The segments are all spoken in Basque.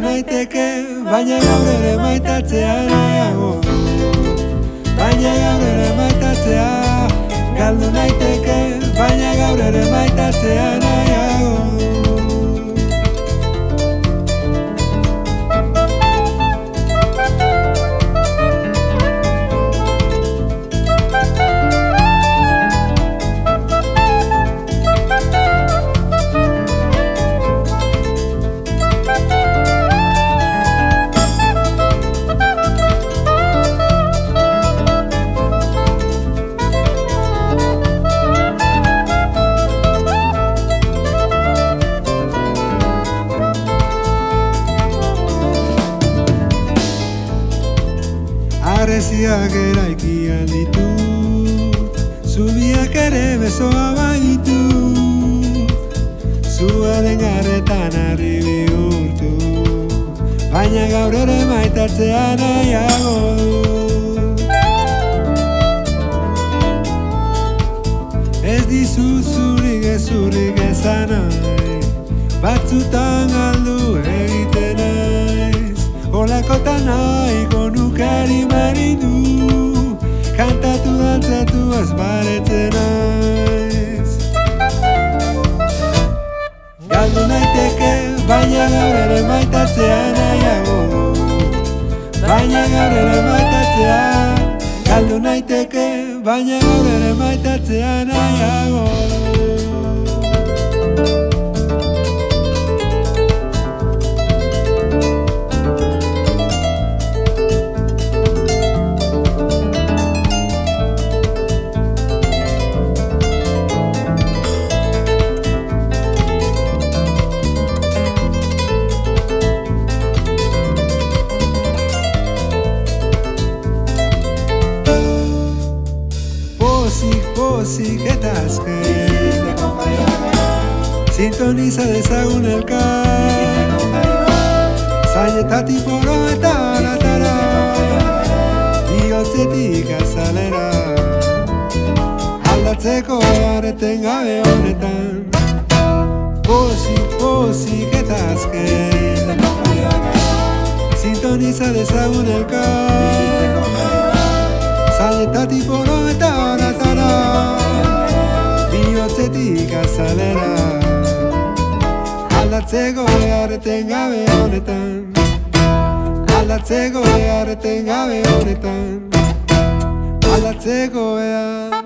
Naiteke, baina gaur ere maitatzea nahiago. Baina gaur ere maitatzea galdu naiteke, baina gaur ere maitatzea nahiago. Harresiak eraikian ditut, zubiak ere besoa baitut, zuaren garretan harri bihurtu, baina gaur ere maitatzea nahiago du. Ez dizut zurik gezurrik esan nahi, batzutan galdu egiten naiz, holakotan nahiko nukari maridu, kantatu dantzatu ez baretzen naiz. Galdu naiteke, baina gaur ere maitatzea nahiago. Baina gaur ere maitatzea, galdu naiteke, baina gaur ere maitatzea nahiago. Pozik eta azken sintoniza dezagun elkar, zainetatik poro eta aratara, bihotzetik azalera, aldatzeko areten gabe honetan. Pozik eta azken sintoniza dezagun elkar, zainetatik poro eta aratara, bihotzetik azalera, aldatzeko beharreten gabe honetan, aldatzeko beharreten gabe honetan, aldatzeko behar.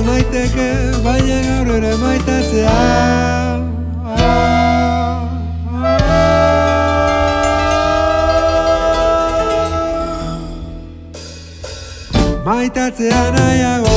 naiteke, baina gaur ere maitatzea. Maitatzea nahiago